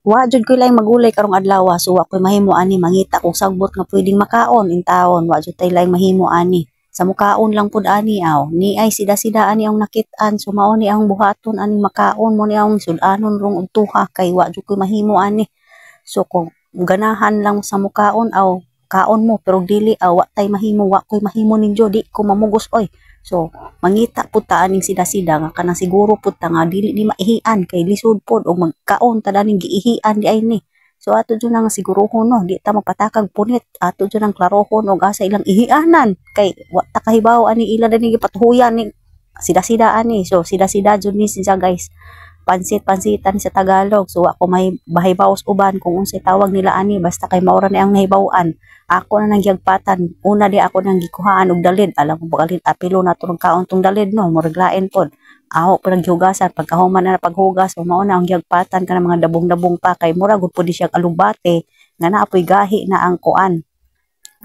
wa jud ko laing magulay karong adlaw, so wa koy mahimo ani mangita kung sagbot nga pwedeng makaon in taon, wa jud tay laing mahimo ani. Sa mukaon lang pud ani aw, ni ay sida-sida ani ang nakit-an, so mao ni ang buhaton ani makaon mo ni ang sudanon rong og tuha kay wa jud koy mahimo ani. So kung ganahan lang sa mukaon aw kaon mo pero dili wa tay mahimo, wa koy mahimo ninyo di ko mamugos oy. So mangita pud ta aning sida-sida nga kanang siguro pud ta nga dili ni maihian kay lisod pud og magkaon ta daning giihian di ay ni. So ato jud nang sigurohon no, di ta mapatakag punit, ato jud nang klarohon og asa ilang ihianan kay wa ta kahibaw ani ila dani gipatuhuyan ni sida-sida ani. So sida-sida jud ni siya guys. Pansit-pansitan sa Tagalog. So ako may bahibaos uban kung unsay tawag nila ani basta kay maura na ang nahibaw-an. Ako na nang gyagpatan. Una di ako nang gikuhaan og dalid. Alam mo bagalin apilo na turong kaon tong dalid no, muraglain pod. Ako pa naghugasan pagkahuman na paghugas, so mao na ang gyagpatan kana mga dabong-dabong pa kay mura gud pud siya alubate nga naapoy gahi na ang kuan.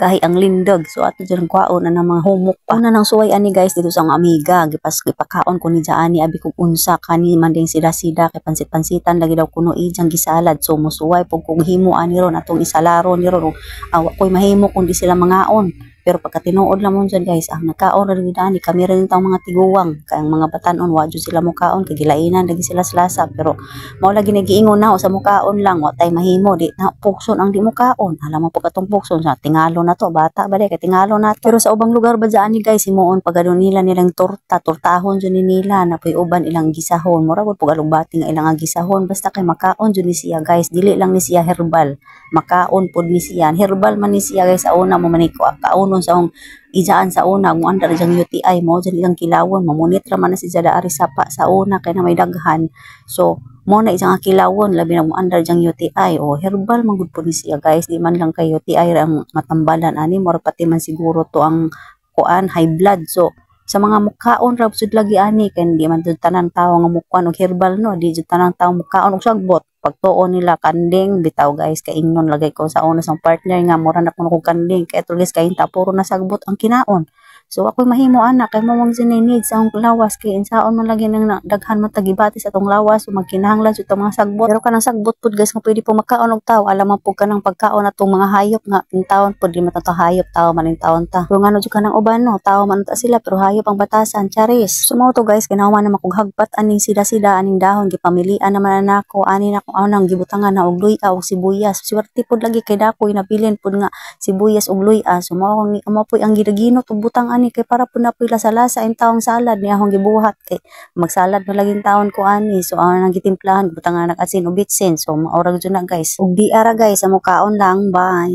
Gahi ang lindog, so ato dyan kwaon na mga humok pa. Una nang suway ani guys dito sa ang amiga, gipakaon ko ni Jaani abi kung unsa kani man ding sida-sida kay pansit-pansitan lagi daw kuno ijang gisalad. So musuway pug kung himo ani ron atong isalaro ni ron awa koy mahimo kung di sila mangaon. Pero pagka tinuod lang mo dyan guys, ang nakaon rin ni kami rin tang mga tiguwang, kay ang mga batanon wa jud sila mukaon kay gilainan lagi sila slasa, pero mao lagi nagiingon na sa mukaon lang wa tay mahimo di na pukson ang di mukaon. Alam mo pag atong pukson sa tingalo na to bata ba kay tingalo na to. Pero sa ubang lugar ba dyan ni guys himuon pagano nila nilang tortahon jud ni nila na pay uban ilang gisahon mura gud pug alubati nga ilang gisahon basta kay makaon jud ni siya guys, dili lang ni siya herbal, makaon pud ni siya herbal man ni siya guys. Sa una mo maniko kaunon sa akong ijaan sa una mo andar jang UTI mo dyan ilang kilawon mamunit ra man na si Jada ari sapa sa una kay na may daghan. So mo na isang kilawon labi na mo andar jang UTI o herbal man gud po ni siya guys, di man lang kay UTI ra ang matambalan ani mo pati man siguro to ang kuan high blood. So sa mga mukaon ra sud lagi ani kay di man jud tanan tawo nga mukuan og herbal no, di jud tanan tawo mukaon og sagbot. Pagtuon nila kanding bitaw guys kay ingnon lagay ko sa una sang partner nga mura na kuno kog kanding kay tulis kay hinta puro na sagbot ang kinaon. So ako'y mahimo ana kay mawang sinay sa akong lawas kay insaon man lagi nang daghan man tagibati sa atong lawas so magkinahanglan sa mga sagbot. Pero kanang sagbot pud guys nga pwede po makaon og tawo, alam man pud kanang pagkaon atong mga hayop nga intawon pud di man ta hayop tawo man intawon ta. So ngano jud kanang uban no, tawo man ta sila pero hayop ang batasan, charis. So mao to guys kinahuman na makog aning sida-sida aning dahon gipamilian naman nako ani na kung anong gibutangan na og luya og sibuyas. Swerte pud lagi kay dakoy nabilin pud nga sibuyas og luya. So mao po ang ginaginot og butang ani kay para pud napoy lasa-lasa in taong salad ni akong gibuhat kay magsalad na laging taon ko ani. So ang nang gitimplahan butangan nag asin og bitsin. So maura jud na guys. Ug di ara guys sa mukaon lang, bye.